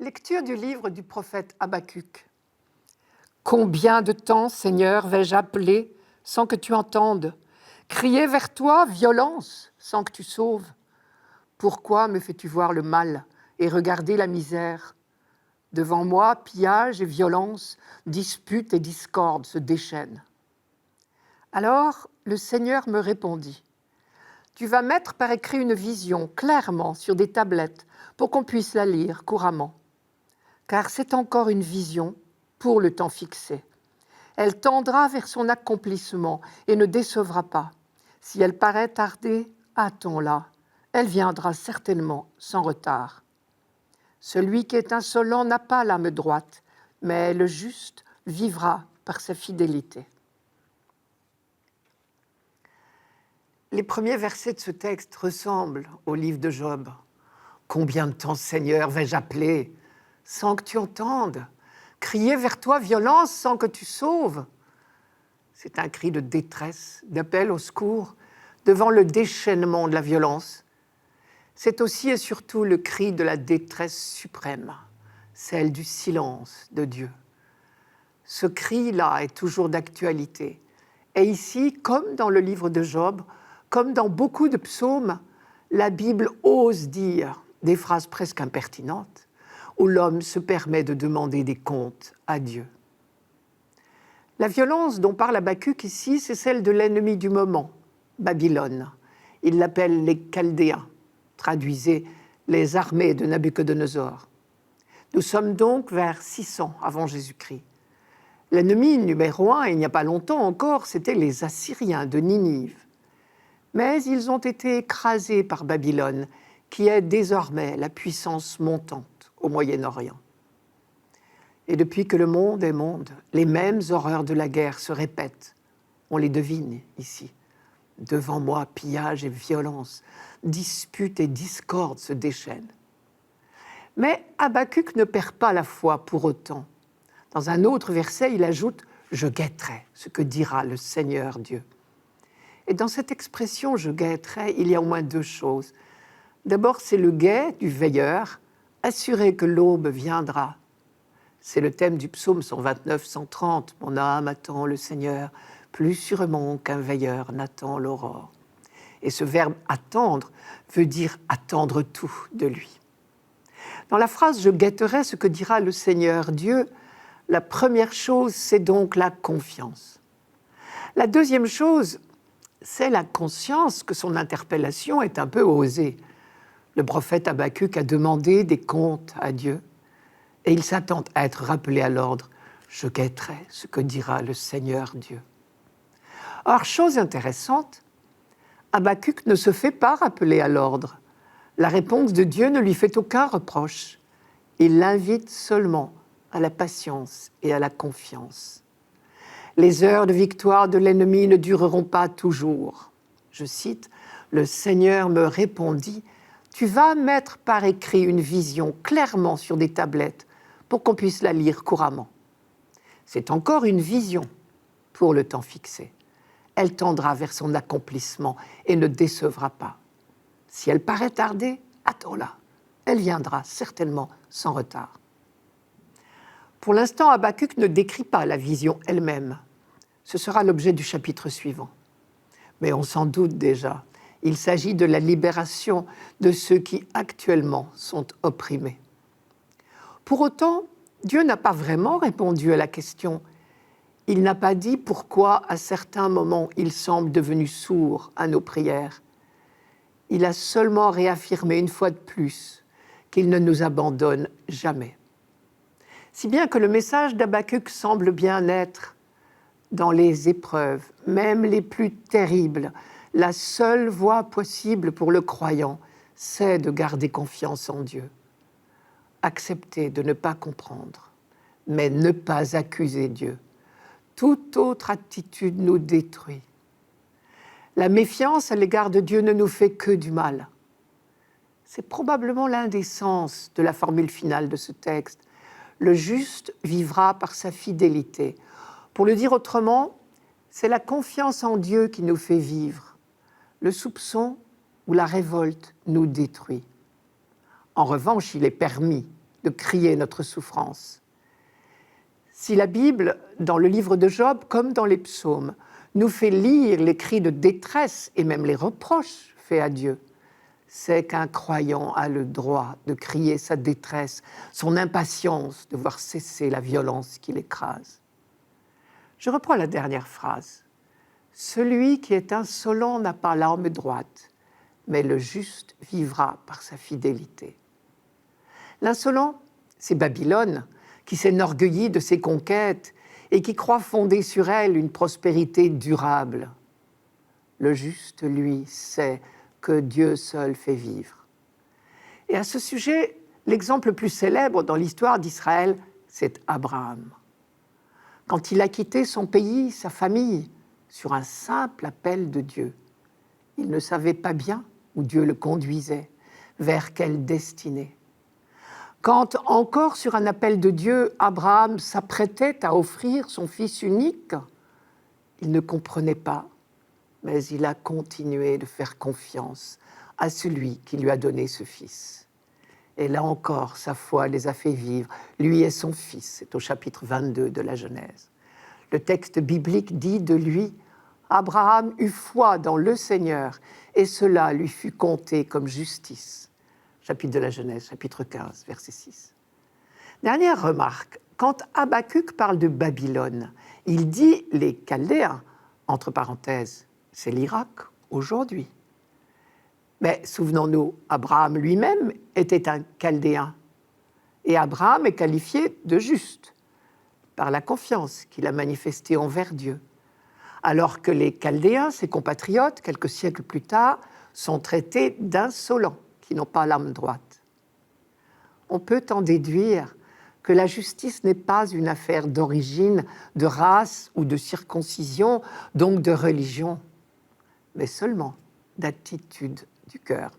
Lecture du livre du prophète Habacuc. Combien de temps, Seigneur, vais-je appeler sans que tu entendes, crier vers toi violence sans que tu sauves? Pourquoi me fais-tu voir le mal et regarder la misère? Devant moi, pillage et violence, dispute et discorde se déchaînent. Alors le Seigneur me répondit, « Tu vas mettre par écrit une vision clairement sur des tablettes pour qu'on puisse la lire couramment. Car c'est encore une vision pour le temps fixé. Elle tendra vers son accomplissement et ne décevra pas. Si elle paraît tarder, attends-la. Elle viendra certainement sans retard. Celui qui est insolent n'a pas l'âme droite, mais le juste vivra par sa fidélité. » Les premiers versets de ce texte ressemblent au livre de Job. « Combien de temps, Seigneur, vais-je appeler sans que tu entendes, crier vers toi violence sans que tu sauves ?» C'est un cri de détresse, d'appel au secours devant le déchaînement de la violence. C'est aussi et surtout le cri de la détresse suprême, celle du silence de Dieu. Ce cri-là est toujours d'actualité. Et ici, comme dans le livre de Job, comme dans beaucoup de psaumes, la Bible ose dire des phrases presque impertinentes, où l'homme se permet de demander des comptes à Dieu. La violence dont parle Habacuc ici, c'est celle de l'ennemi du moment, Babylone. Il l'appelle les Chaldéens, traduisez les armées de Nabuchodonosor. Nous sommes donc vers 600 avant Jésus-Christ. L'ennemi numéro 1, il n'y a pas longtemps encore, c'était les Assyriens de Ninive. Mais ils ont été écrasés par Babylone, qui est désormais la puissance montante au Moyen-Orient. Et depuis que le monde est monde, les mêmes horreurs de la guerre se répètent. On les devine ici. Devant moi, pillage et violence, dispute et discorde se déchaînent. Mais Habacuc ne perd pas la foi pour autant. Dans un autre verset, il ajoute « Je guetterai ce que dira le Seigneur Dieu ». Et dans cette expression « je guetterai », il y a au moins deux choses. D'abord, c'est le guet du veilleur, assuré que l'aube viendra. C'est le thème du psaume 129, 130. « Mon âme attend le Seigneur, plus sûrement qu'un veilleur n'attend l'aurore. » Et ce verbe « attendre » veut dire attendre tout de lui. Dans la phrase « je guetterai ce que dira le Seigneur Dieu », la première chose, c'est donc la confiance. La deuxième chose, c'est la conscience que son interpellation est un peu osée. Le prophète Habacuc a demandé des comptes à Dieu et il s'attend à être rappelé à l'ordre. « Je guetterai ce que dira le Seigneur Dieu. » Or, chose intéressante, Habacuc ne se fait pas rappeler à l'ordre. La réponse de Dieu ne lui fait aucun reproche. Il l'invite seulement à la patience et à la confiance. Les heures de victoire de l'ennemi ne dureront pas toujours. Je cite, « Le Seigneur me répondit, tu vas mettre par écrit une vision clairement sur des tablettes pour qu'on puisse la lire couramment. » C'est encore une vision pour le temps fixé. Elle tendra vers son accomplissement et ne décevra pas. Si elle paraît tarder, attends-la. Elle viendra certainement sans retard. Pour l'instant, Habacuc ne décrit pas la vision elle-même. Ce sera l'objet du chapitre suivant. Mais on s'en doute déjà, il s'agit de la libération de ceux qui actuellement sont opprimés. Pour autant, Dieu n'a pas vraiment répondu à la question. Il n'a pas dit pourquoi, à certains moments, il semble devenu sourd à nos prières. Il a seulement réaffirmé une fois de plus qu'il ne nous abandonne jamais. Si bien que le message d'Habacuc semble bien être dans les épreuves, même les plus terribles, la seule voie possible pour le croyant, c'est de garder confiance en Dieu. Accepter de ne pas comprendre, mais ne pas accuser Dieu. Toute autre attitude nous détruit. La méfiance à l'égard de Dieu ne nous fait que du mal. C'est probablement l'un des sens de la formule finale de ce texte. Le juste vivra par sa fidélité. Pour le dire autrement, c'est la confiance en Dieu qui nous fait vivre. Le soupçon ou la révolte nous détruit. En revanche, il est permis de crier notre souffrance. Si la Bible, dans le livre de Job, comme dans les psaumes, nous fait lire les cris de détresse et même les reproches faits à Dieu, c'est qu'un croyant a le droit de crier sa détresse, son impatience de voir cesser la violence qui l'écrase. Je reprends la dernière phrase. « Celui qui est insolent n'a pas l'arme droite, mais le juste vivra par sa fidélité. » L'insolent, c'est Babylone, qui s'enorgueillit de ses conquêtes et qui croit fonder sur elle une prospérité durable. Le juste, lui, sait que Dieu seul fait vivre. Et à ce sujet, l'exemple le plus célèbre dans l'histoire d'Israël, c'est Abraham. Quand il a quitté son pays, sa famille, sur un simple appel de Dieu, il ne savait pas bien où Dieu le conduisait, vers quelle destinée. Quand, encore sur un appel de Dieu, Abraham s'apprêtait à offrir son fils unique, il ne comprenait pas, mais il a continué de faire confiance à celui qui lui a donné ce fils. Et là encore, sa foi les a fait vivre, lui et son fils. C'est au chapitre 22 de la Genèse. Le texte biblique dit de lui, « Abraham eut foi dans le Seigneur, et cela lui fut compté comme justice. » Chapitre de la Genèse, chapitre 15, verset 6. Dernière remarque, quand Habakkuk parle de Babylone, il dit les Chaldéens, entre parenthèses, c'est l'Irak aujourd'hui. Mais souvenons-nous, Abraham lui-même était un Chaldéen. Et Abraham est qualifié de juste par la confiance qu'il a manifestée envers Dieu. Alors que les Chaldéens, ses compatriotes, quelques siècles plus tard, sont traités d'insolents, qui n'ont pas l'âme droite. On peut en déduire que la justice n'est pas une affaire d'origine, de race ou de circoncision, donc de religion, mais seulement d'attitude du cœur.